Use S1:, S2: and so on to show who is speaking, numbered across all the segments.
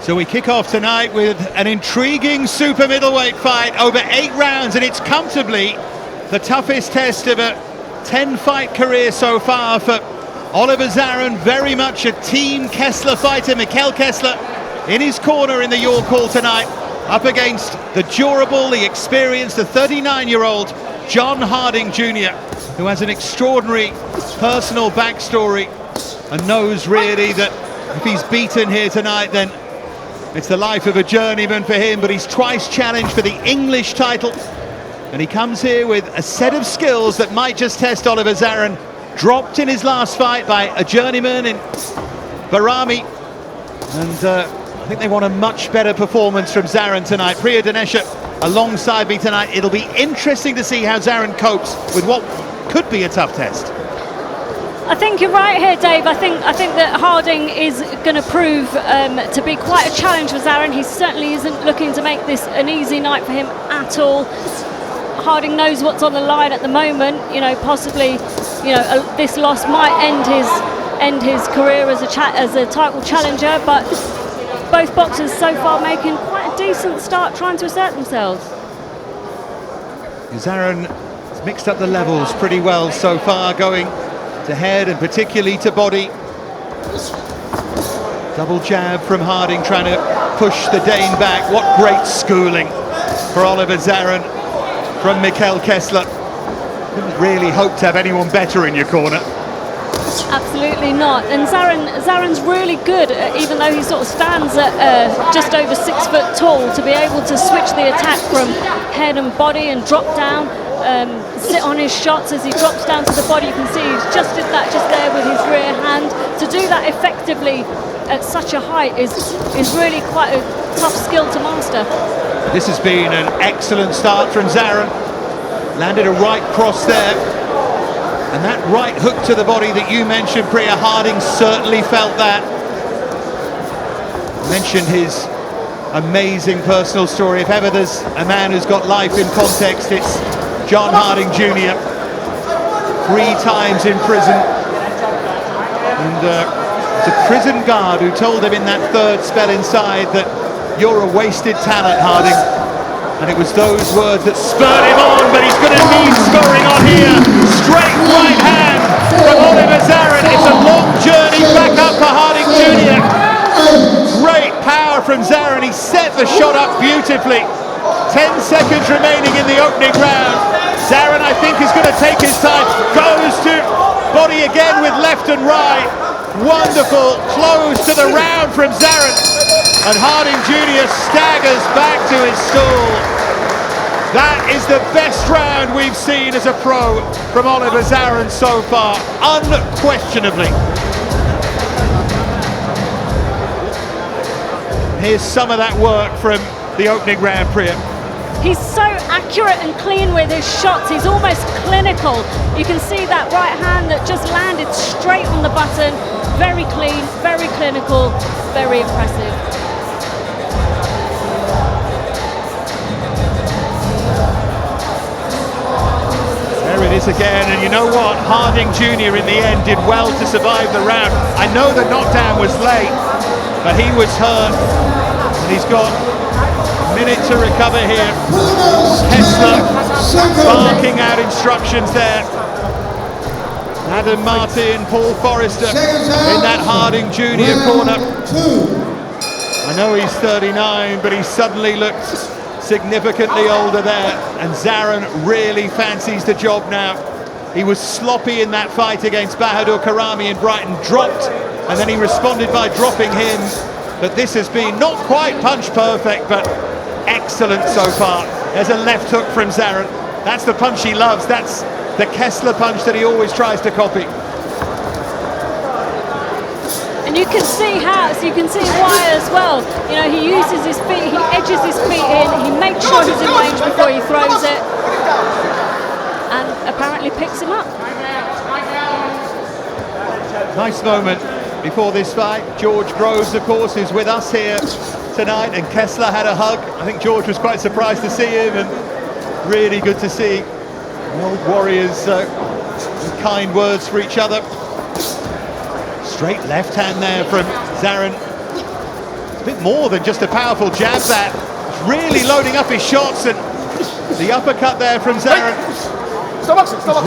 S1: So we kick off tonight with an intriguing super middleweight fight over 8 rounds, and it's comfortably the toughest test of a 10-fight career so far for Oliver Zaren. Very much a team Kessler fighter. Mikkel Kessler in his corner in the York Hall tonight, up against the durable, the experienced, the 39-year-old John Harding Jr., who has an extraordinary personal backstory and knows really that if he's beaten here tonight, then it's the life of a journeyman for him. But he's twice challenged for the English title, and he comes here with a set of skills that might just test Oliver Zaren. Dropped in his last fight by a journeyman in Barami, and I think they want a much better performance from Zaren tonight. Priya Dinesha alongside me tonight. It'll be interesting to see how Zaren copes with what could be a tough test.
S2: I think you're right here, Dave. I think that Harding is going to prove to be quite a challenge for Zaren. He certainly isn't looking to make this an easy night for him at all. Harding knows what's on the line at the moment. You know, possibly, this loss might end his career as a title challenger. But both boxers so far making quite a decent start, trying to assert themselves.
S1: Zaren has mixed up the levels pretty well so far, going to head and particularly to body. Double jab from Harding, trying to push the Dane back. What great schooling for Oliver Zaren from Mikkel Kessler. Couldn't really hope to have anyone better in your corner.
S2: Absolutely not. And Zaren's really good, even though he sort of stands at just over 6 foot tall, to be able to switch the attack from head and body and drop down, sit on his shots as he drops down to the body. You can see he's just did that just there with his rear hand. To do that effectively at such a height is really quite a tough skill to master.
S1: This has been an excellent start from Zaren. Landed a right cross there. And that right hook to the body that you mentioned, Priya, Harding certainly felt that. Mentioned his amazing personal story. If ever there's a man who's got life in context, it's John Harding Jr. 3 times in prison. And it's a prison guard who told him in that 3rd spell inside that you're a wasted talent, Harding. And it was those words that spurred him on, but he's going to need scoring on here. Straight right hand from Oliver Zaren. It's a long journey back up for Harding Jr. Great power from Zaren. He set the shot up beautifully. 10 seconds remaining in the opening round. Zaren, I think, is going to take his time. Goes to body again with left and right. Wonderful close to the round from Zaren. And Harding Jr. staggers back to his stall. That is the best round we've seen as a pro from Oliver Zaren so far, unquestionably. Here's some of that work from the opening round, Priya.
S2: He's so accurate and clean with his shots. He's almost clinical. You can see that right hand that just landed straight on the button. Very clean, very clinical, very impressive.
S1: There it is again, and you know what? Harding Jr. in the end did well to survive the round. I know the knockdown was late, but he was hurt, and he's got a minute to recover here. Kessler barking out instructions there. Adam Martin, Paul Forrester in that Harding Jr. corner. I know he's 39, but he suddenly looks significantly older there, and Zaren really fancies the job now. He was sloppy in that fight against Bahadur Karami in Brighton, dropped, and then he responded by dropping him. But this has been not quite punch perfect, but excellent so far. There's a left hook from Zaren. That's the punch he loves. That's the Kessler punch that he always tries to copy.
S2: And you can see how, so you can see why as well. You know, he uses his feet, he edges his feet in, he makes sure he's in range before he throws it, and apparently picks him up.
S1: Nice moment before this fight. George Groves, of course, is with us here tonight, and Kessler had a hug. I think George was quite surprised to see him, and really good to see the old warriors kind words for each other. Straight left hand there from Zaren. a bit more than just a powerful jab, that. Really loading up his shots, and the uppercut there from Zaren. He's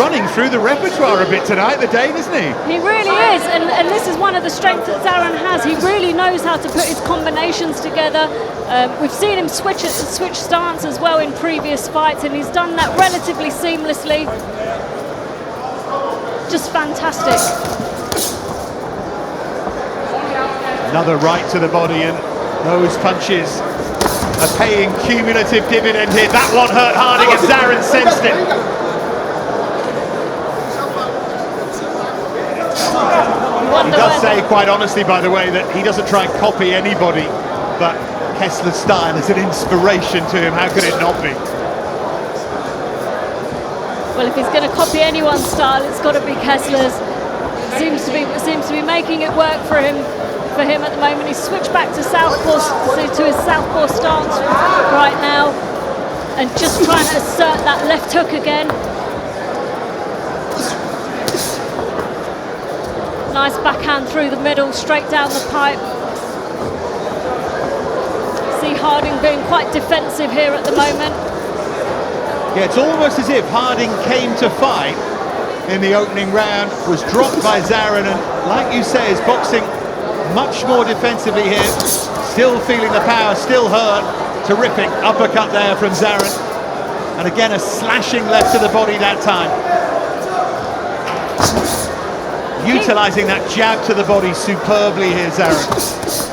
S1: running through the repertoire a bit tonight, the Dane, isn't he?
S2: He really is, and this is one of the strengths that Zaren has. He really knows how to put his combinations together. We've seen him switch stance as well in previous fights, and he's done that relatively seamlessly. Just fantastic.
S1: Another right to the body, and those punches are paying cumulative dividend here. That one hurt Harding, and Zaren sensed it. He does say, quite honestly, by the way, that he doesn't try and copy anybody, but Kessler's style is an inspiration to him. How could it not be?
S2: Well, if he's going to copy anyone's style, it's got to be Kessler's. Seems to be making it work for him at the moment. He's switched back to southpaw, to his southpaw stance right now, and just trying to assert that left hook again. Nice backhand through the middle, straight down the pipe. See Harding being quite defensive here at the moment.
S1: Yeah, it's almost as if Harding came to fight in the opening round, was dropped by Zaren, and like you say, is boxing much more defensively here. Still feeling the power, still hurt. Terrific uppercut there from Zaren. And again, a slashing left to the body that time. Utilising that jab to the body superbly here, Zaren.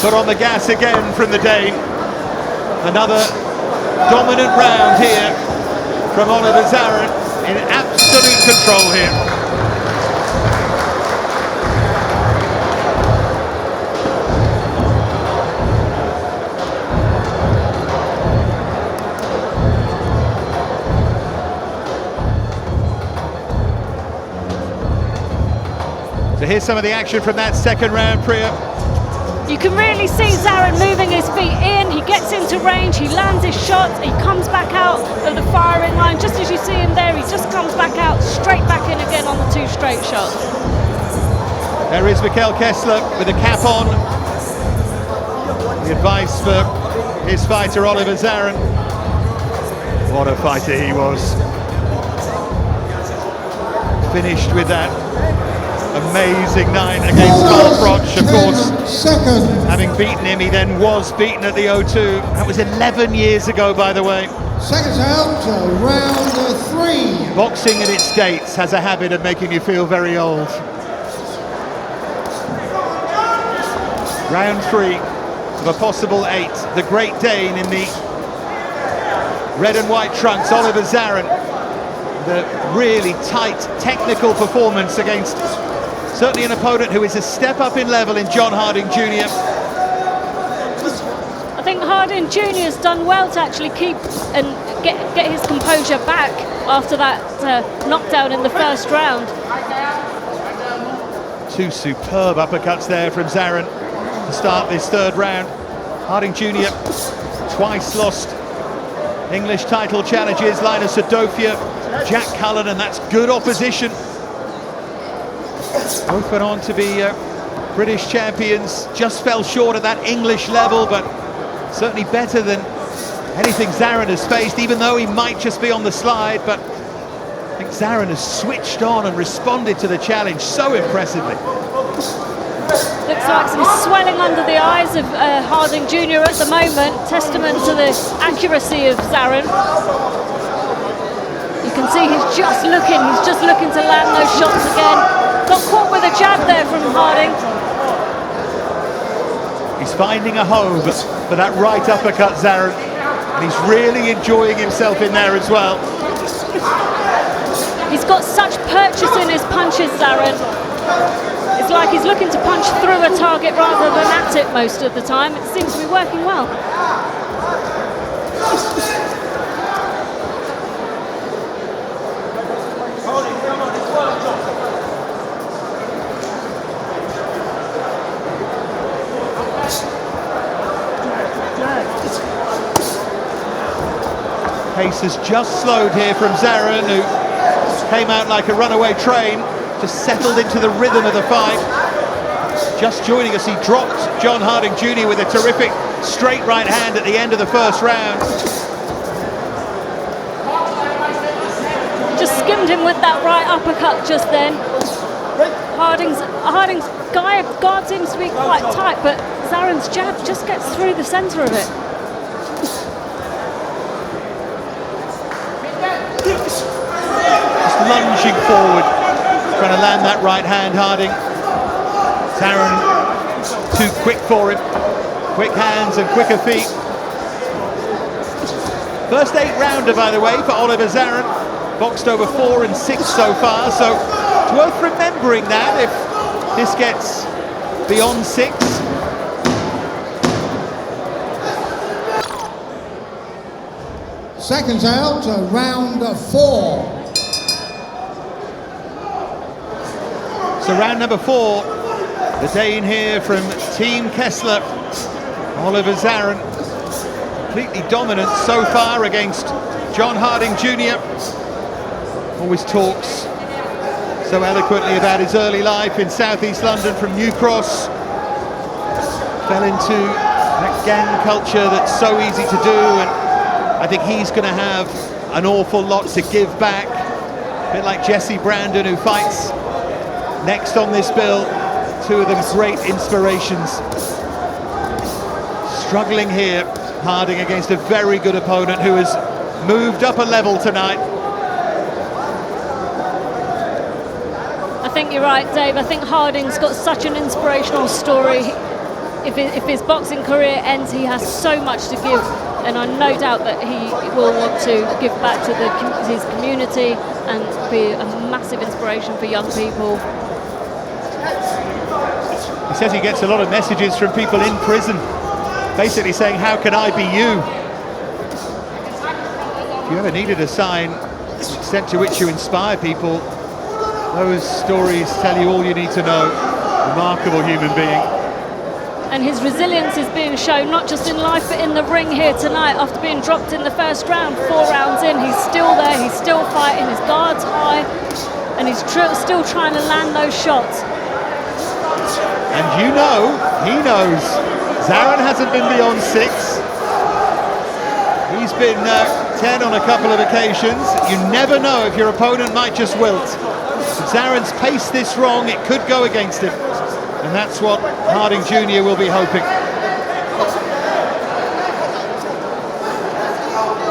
S1: Put on the gas again from the Dane. Another dominant round here from Oliver Zaren, in absolute control here. So here's some of the action from that second round, Priya.
S2: You can really see Zaren moving his feet in. He gets into range, he lands his shot, he comes back out of the firing line. Just as you see him there, he just comes back out, straight back in again on the two straight shots.
S1: There is Mikkel Kessler with the cap on. The advice for his fighter, Oliver Zaren. What a fighter he was. Finished with that amazing night against Carl Froch, of course. Having beaten him, he then was beaten at the O2. That was 11 years ago, by the way.
S3: Seconds out to round 3.
S1: Boxing at its dates has a habit of making you feel very old. Round 3 of a possible 8. The Great Dane in the red and white trunks, Oliver Zaren. The really tight technical performance against certainly an opponent who is a step up in level in John Harding Jr.
S2: I think Harding Jr. has done well to actually keep and get his composure back after that knockdown in the first round.
S1: Two superb uppercuts there from Zaren to start this third round. Harding Jr. twice lost English title challenges, Linus Adofia, Jack Cullen, and that's good opposition. Both went on to be British champions, just fell short at that English level, but certainly better than anything Zaren has faced, even though he might just be on the slide. But I think Zaren has switched on and responded to the challenge so impressively.
S2: Looks like some swelling under the eyes of Harding Jr. at the moment, testament to the accuracy of Zaren. You can see he's just looking to land those shots again. Got caught with a jab there from Harding.
S1: He's finding a home for that right uppercut, Zaren, and he's really enjoying himself in there as well.
S2: He's got such purchase in his punches, Zaren. It's like he's looking to punch through a target rather than at it most of the time. It seems to be working well.
S1: Pace has just slowed here from Zaren, who came out like a runaway train, just settled into the rhythm of the fight. Just joining us, he dropped John Harding Jr. with a terrific straight right hand at the end of the first round.
S2: Just skimmed him with that right uppercut just then. Harding's guard seems to be quite tight, but Zaren's jab just gets through the centre of it.
S1: Just lunging forward, trying to land that right hand, Harding. Zaren too quick for him. Quick hands and quicker feet. First 8 rounder, by the way, for Oliver Zaren. Boxed over 4 and 6 so far, so it's worth remembering that if this gets beyond 6.
S3: Seconds out to round 4.
S1: So round number 4, the Dane here from Team Kessler, Oliver Zaren, completely dominant so far against John Harding Jr. Always talks so eloquently about his early life in southeast London from New Cross. Fell into that gang culture that's so easy to do, and I think he's going to have an awful lot to give back. A bit like Jesse Brandon, who fights next on this bill. Two of them great inspirations. Struggling here, Harding, against a very good opponent who has moved up a level tonight.
S2: I think you're right, Dave. I think Harding's got such an inspirational story. If his boxing career ends, he has so much to give, and I'm no doubt that he will want to give back to his community and be a massive inspiration for young people.
S1: He says he gets a lot of messages from people in prison, basically saying, how can I be you? If you ever needed a sign, the extent to which you inspire people, those stories tell you all you need to know. Remarkable human being.
S2: And his resilience is being shown not just in life but in the ring here tonight. After being dropped in the first round, 4 rounds in, he's still there, he's still fighting, his guard's high, and he's still trying to land those shots.
S1: And you know, he knows, Zaren hasn't been beyond 6. He's been 10 on a couple of occasions. You never know if your opponent might just wilt. If Zaren's paced this wrong, it could go against him. And that's what Harding Jr. will be hoping.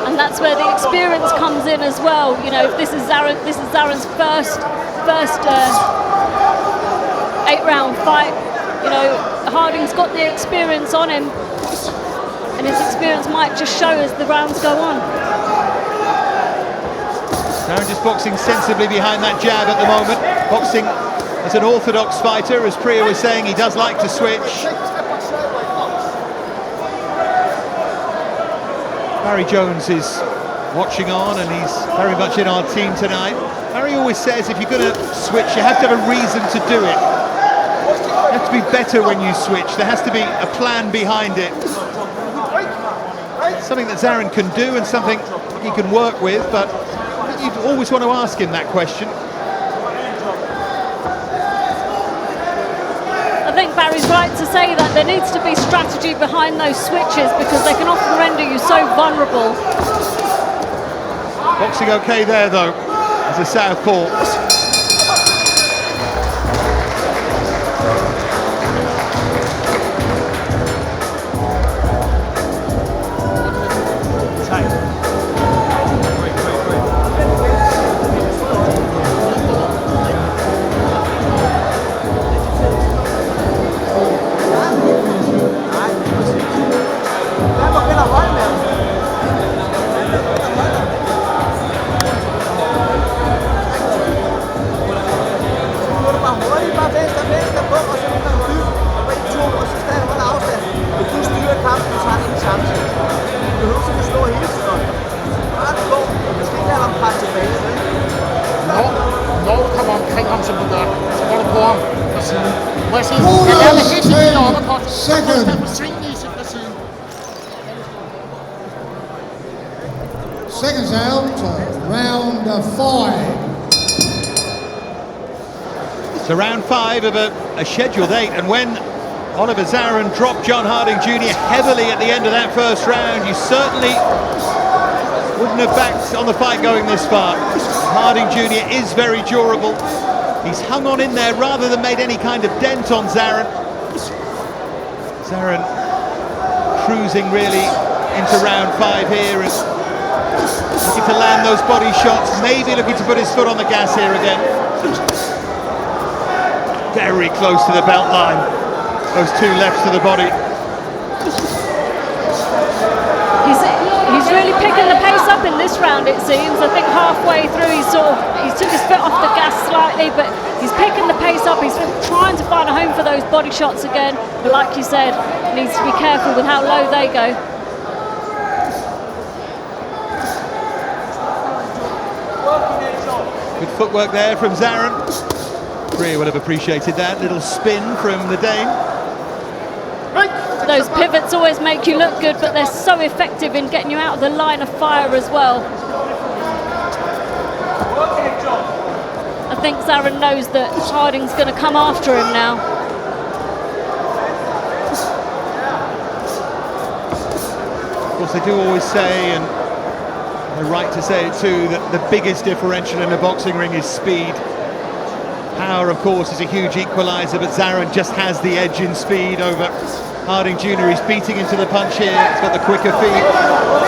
S2: And that's where the experience comes in as well. You know, this is Zaren's first 8-round fight. You know, Harding's got the experience on him, and his experience might just show as the rounds go on.
S1: Zaren just boxing sensibly behind that jab at the moment. Boxing as an orthodox fighter, as Priya was saying, he does like to switch. Barry Jones is watching on, and he's very much in our team tonight. Barry always says if you're going to switch, you have to have a reason to do it. You have to be better when you switch. There has to be a plan behind it. Something that Zaren can do and something he can work with, but you'd always want to ask him that question.
S2: I think Barry's right to say that there needs to be strategy behind those switches because they can often render you so vulnerable.
S1: Boxing okay there though, as a southpaw.
S3: Seconds out to round 5.
S1: So round 5 of a scheduled 8, and when Oliver Zaren dropped John Harding Jr. heavily at the end of that first round, you certainly wouldn't have backed on the fight going this far. Harding Jr. is very durable. He's hung on in there rather than made any kind of dent on Zaren. Zaren cruising really into round 5 here, and looking to land those body shots, maybe looking to put his foot on the gas here again. Very close to the belt line, those 2 lefts to the body.
S2: He's really picking the pace up in this round, it seems. I think halfway through he took his foot off the gas slightly, but he's picking the pace up. He's trying to find a home for those body shots again, but like you said, needs to be careful with how low they go.
S1: Good footwork there from Zaren. Korea would have appreciated that little spin from the Dane.
S2: Those pivots always make you look good, but they're so effective in getting you out of the line of fire as well. I think Zaren knows that Harding's going to come after him now.
S1: Of course, they do always say, and they're right to say it too, that the biggest differential in a boxing ring is speed. Power, of course, is a huge equaliser, but Zaren just has the edge in speed over Harding Jr. He's beating into the punch here. He's got the quicker feet,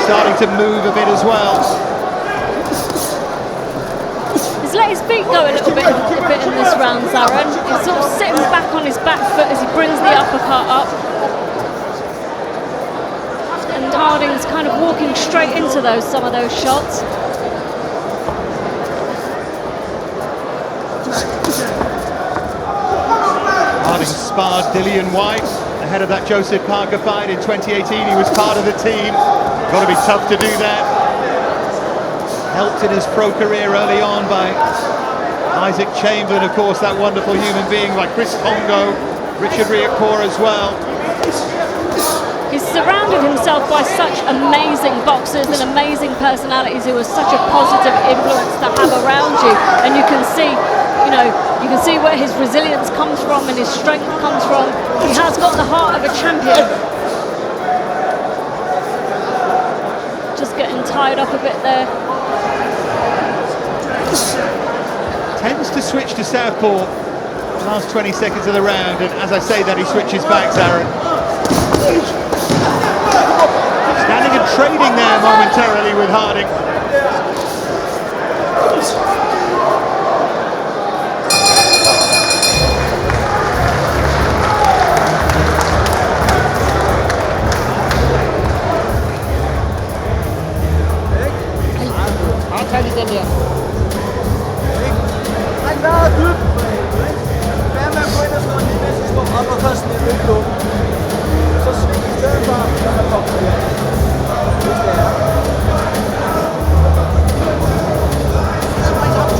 S1: starting to move a bit as well.
S2: He's let his feet go a little bit in this round, Zaren. He's sort of sitting back on his back foot as he brings the uppercut up. And Harding's kind of walking straight into some of those shots.
S1: Harding sparred Dillian White ahead of that Joseph Parker fight in 2018. He was part of the team. Got to be tough to do that. Helped in his pro career early on by Isaac Chamberlain, of course, that wonderful human being, by Chris Hongo, Richard Riakor as well.
S2: He's surrounded himself by such amazing boxers and amazing personalities who are such a positive influence to have around you, and you can see, you can see where his resilience comes from and his strength comes from. He has got the heart of a champion. Just getting tied up a bit there.
S1: Tends to switch to southpaw last 20 seconds of the round, and as I say that, he switches back, Zaren. Standing and trading there momentarily with Harding.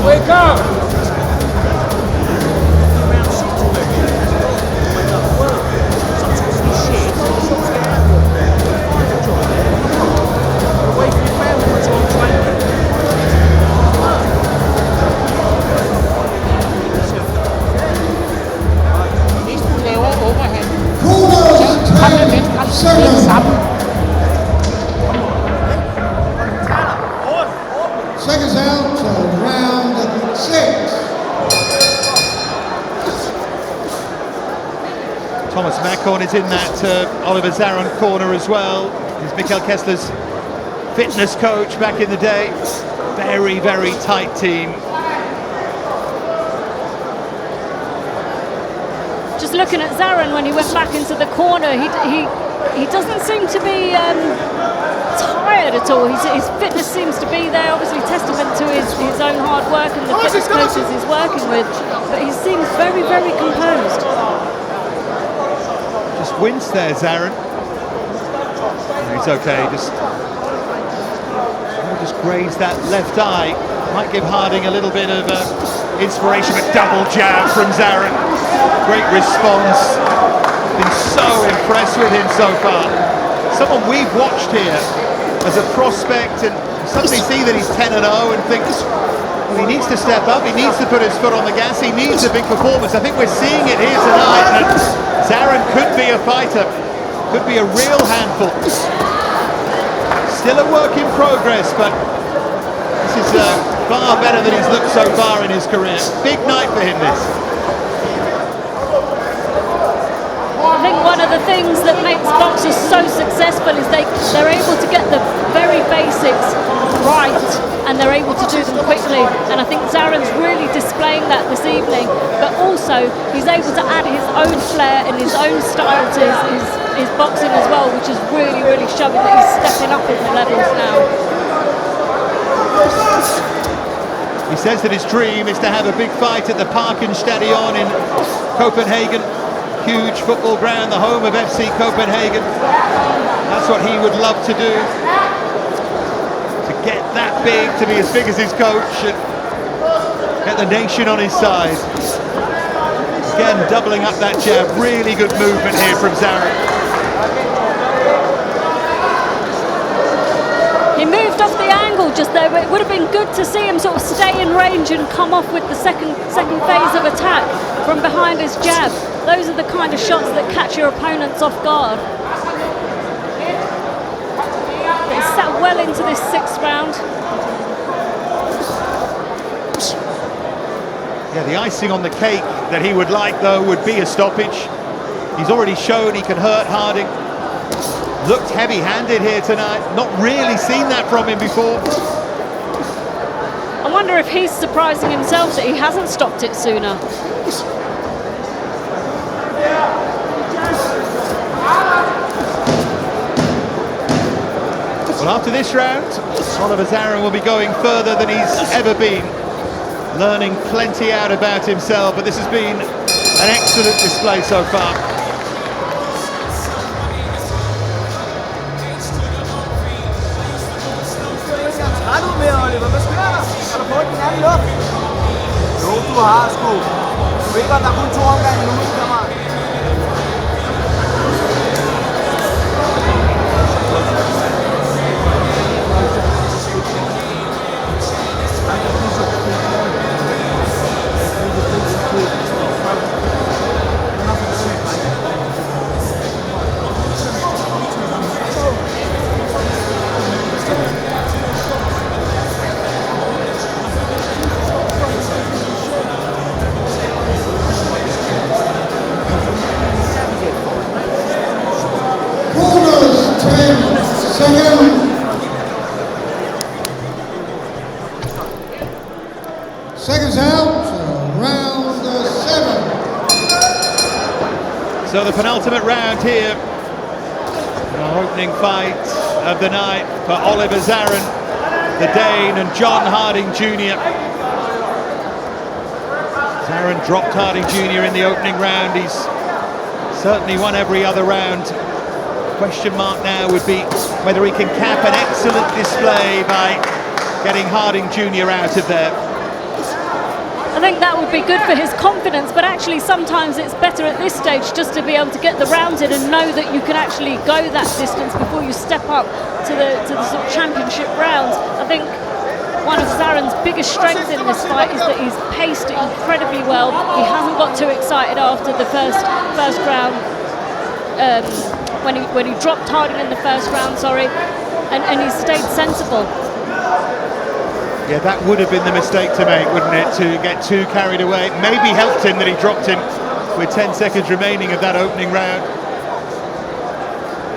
S4: Wake up!
S3: Seconds out to round 6.
S1: Thomas Macon is in that Oliver Zaren corner as well. He's Mikkel Kessler's fitness coach back in the day. Very, very tight team.
S2: Just looking at Zaren when he went back into the corner, he doesn't seem to be tired at all. His fitness seems to be there, obviously testament to his own hard work and the fitness coaches he's working with, but he seems very, very composed.
S1: Just winced there, Zaren. He's okay, just grazed that left eye. Might give Harding a little bit of inspiration, but double jab from Zaren. Great response. Been so impressed with him so far. Someone we've watched here as a prospect and suddenly see that he's 10-0 and think, well, he needs to step up, he needs to put his foot on the gas, he needs a big performance. I think we're seeing it here tonight, and Zaren could be a fighter, could be a real handful. Still a work in progress, but this is far better than he's looked so far in his career. Big night for him, this.
S2: I think one of the things that makes boxers so successful is they're able to get the very basics right, and they're able to do them quickly. And I think Zaren's really displaying that this evening, but also he's able to add his own flair and his own style to his boxing as well, which is really, really showing that he's stepping up in the levels now.
S1: He says that his dream is to have a big fight at the Parkenstadion in Copenhagen. Huge football ground, the home of FC Copenhagen. That's what he would love to do. To get that big, to be as big as his coach, and get the nation on his side. Again, doubling up that jab. Really good movement here from Zaren.
S2: He moved off the angle just there, but it would have been good to see him sort of stay in range and come off with the second phase of attack from behind his jab. Those are the kind of shots that catch your opponents off guard. He's sat well into this 6th round.
S1: Yeah, the icing on the cake that he would like, though, would be a stoppage. He's already shown he can hurt Harding. Looked heavy-handed here tonight. Not really seen that from him before.
S2: I wonder if he's surprising himself that he hasn't stopped it sooner.
S1: Well, after this round, Oliver Zaren will be going further than he's ever been, learning plenty out about himself, but this has been an excellent display so far.
S4: Oliver. Hvad sker der? Har du fået din anden luft? Jo, du har sgu. Du ved godt, der er kun 2 omgange nu, kammerat.
S3: Seconds out, round 7.
S1: So the penultimate round here, our opening fight of the night for Oliver Zaren, the Dane, and John Harding Jr. Zaren dropped Harding Jr. in the opening round. He's certainly won every other round. Question mark now would be whether he can cap an excellent display by getting Harding Jr. out of there.
S2: I think that would be good for his confidence, but actually sometimes it's better at this stage just to be able to get the rounds in and know that you can actually go that distance before you step up to the sort of championship rounds. I think one of Zaren's biggest strengths in this fight is that he's paced it incredibly well. He hasn't got too excited after the first round, when he dropped Harding in the first round, and he stayed sensible.
S1: Yeah, that would have been the mistake to make, wouldn't it, to get too carried away. Maybe helped him that he dropped him with 10 seconds remaining of that opening round.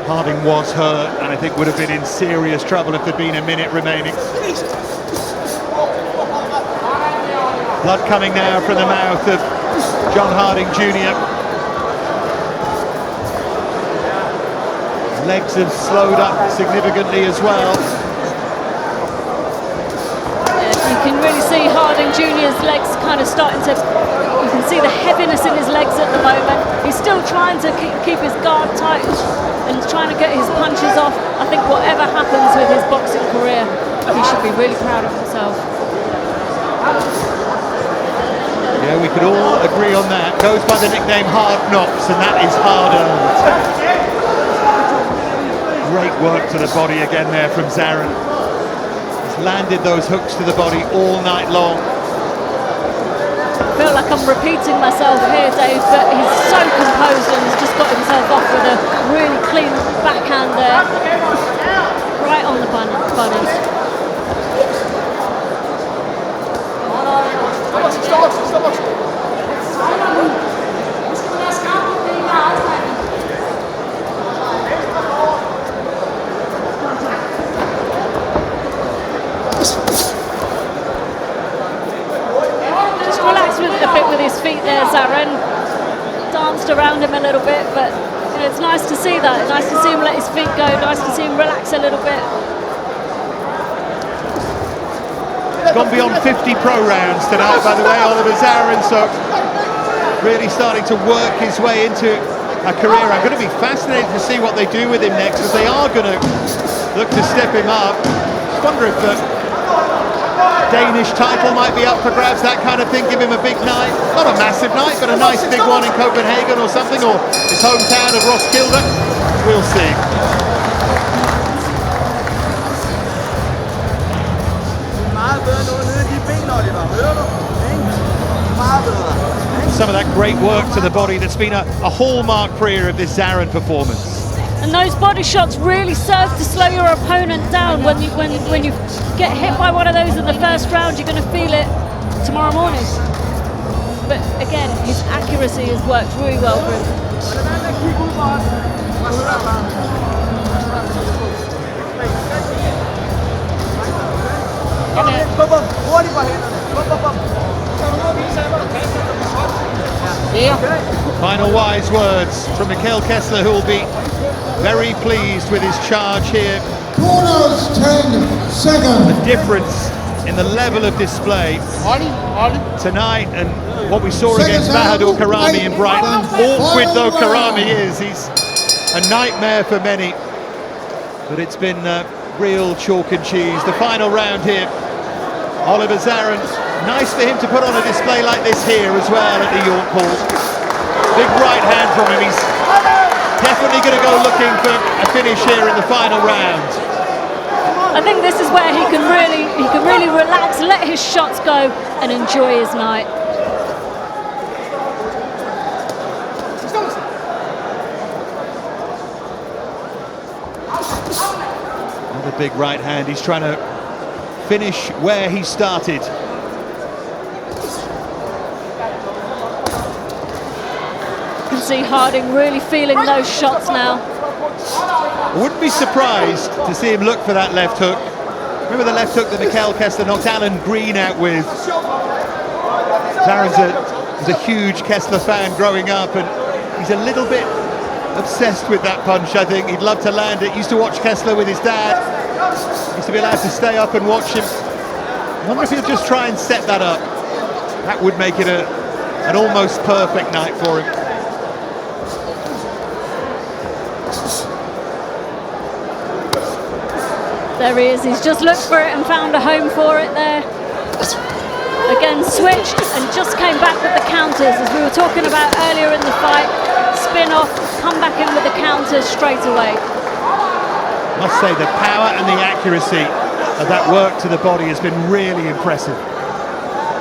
S1: Harding was hurt, and I think would have been in serious trouble if there'd been a minute remaining. Blood coming now from the mouth of John Harding Jr. Legs have slowed up significantly as well.
S2: You can really see Harding Jr.'s legs kind of starting to, you can see the heaviness in his legs at the moment. He's still trying to keep his guard tight and trying to get his punches off. I think whatever happens with his boxing career, he should be really proud of himself.
S1: Yeah, we could all agree on that. Goes by the nickname Hard Knocks, and that is hard earned. Great work to the body again there from Zaren. His landed those hooks to the body all night long.
S2: I feel like I'm repeating myself here, Dave, but he's so composed and he's just got himself off with a really clean backhand there. Right on the bunnies. Just relaxed with it a bit with his feet there, Zaren. Danced around him a little bit, but you know, it's nice to see that. It's nice to see him let his feet go. Nice to see him relax a little bit.
S1: He's gone beyond 50 pro rounds tonight, by the way, Oliver Zaren, so really starting to work his way into a career. I'm going to be fascinated to see what they do with him next, because they are going to look to step him up. I wonder if the Danish title might be up for grabs, that kind of thing, give him a big night. Not a massive night, but a nice big one in Copenhagen or something, or his hometown of Roskilde. We'll see. Some of that great work to the body that's been a hallmark career of this Zaren performance.
S2: And those body shots really serve to slow your opponent down. When you get hit by one of those in the first round, you're going to feel it tomorrow morning. But again, his accuracy has worked really well for him.
S1: Final wise words from Mikhail Kessler, who will be very pleased with his charge here.
S3: Corners 10 seconds.
S1: The difference in the level of display tonight and what we saw against Bahadur Karami in Brighton. Awkward though Karami is, he's a nightmare for many. But it's been real chalk and cheese. The final round here, Oliver Zaren. Nice for him to put on a display like this here as well at the York Hall. Big right hand from him. He's definitely going to go looking for a finish here in the final round.
S2: I think this is where he can really relax, let his shots go, and enjoy his night.
S1: Another big right hand. He's trying to finish where he started.
S2: You can see Harding really feeling those shots now.
S1: I wouldn't be surprised to see him look for that left hook. Remember the left hook that Mikhail Kessler knocked Alan Green out with? Zaren's was a huge Kessler fan growing up, and he's a little bit obsessed with that punch, I think. He'd love to land it. Used to watch Kessler with his dad. Used to be allowed to stay up and watch him. I wonder if he'll just try and set that up. That would make it an almost perfect night for him.
S2: There he is, he's just looked for it and found a home for it there. Again, switched and just came back with the counters, as we were talking about earlier in the fight. Spin off, come back in with the counters straight away.
S1: Must say the power and the accuracy of that work to the body has been really impressive.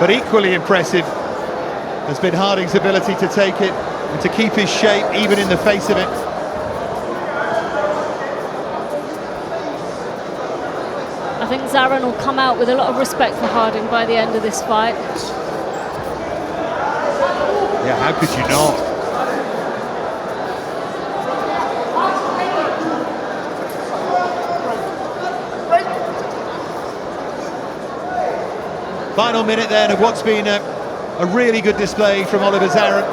S1: But equally impressive has been Harding's ability to take it and to keep his shape even in the face of it.
S2: I think Zaren will come out with a lot of respect for Harding by the end of this fight.
S1: Yeah, how could you not? Final minute then of what's been a really good display from Oliver Zaren.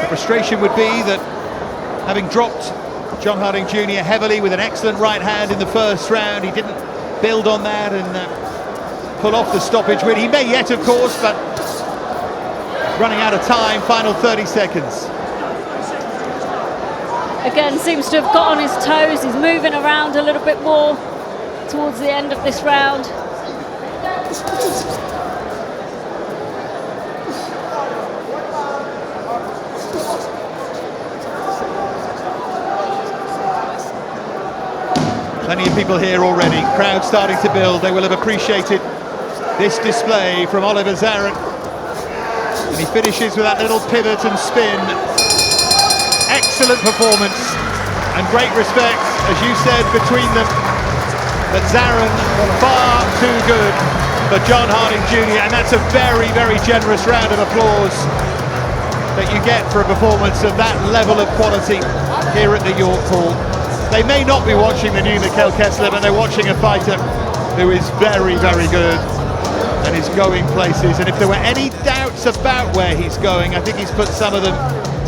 S1: The frustration would be that having dropped John Harding Jr. heavily with an excellent right hand in the first round, he didn't build on that and pull off the stoppage win. He may yet, of course, but running out of time, final 30 seconds.
S2: Again, seems to have got on his toes. He's moving around a little bit more towards the end of this round.
S1: Plenty of people here already. Crowd starting to build. They will have appreciated this display from Oliver Zaren. And he finishes with that little pivot and spin. Excellent performance and great respect, as you said, between them. But Zaren far too good for John Harding Jr. And that's a very, very generous round of applause that you get for a performance of that level of quality here at the York Hall. They may not be watching the new Mikkel Kessler, but they're watching a fighter who is very, very good and is going places. And if there were any doubts about where he's going, I think he's put some of them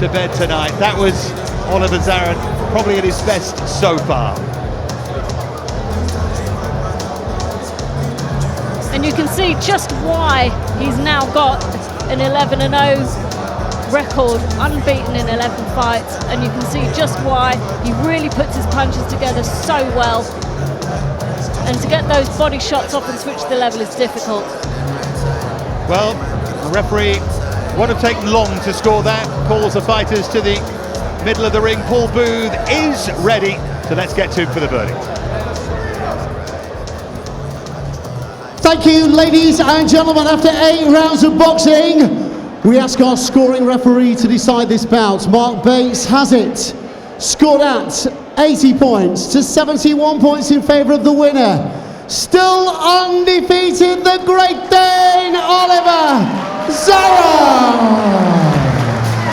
S1: to bed tonight. That was Oliver Zaren, probably at his best so far.
S2: And you can see just why he's now got an 11-0 record, unbeaten in 11 fights, and you can see just why he really puts his punches together so well. And to get those body shots off and switch the level is difficult.
S1: Well, the referee won't have taken long to score that. Calls the fighters to the middle of the ring. Paul Booth is ready, so let's get to him for the verdict.
S3: Thank you, ladies and gentlemen. After 8 rounds of boxing, we ask our scoring referee to decide this bout. Mark Bates has it, scored at 80 points to 71 points in favour of the winner. Still undefeated, the Great Dane, Oliver Zaren.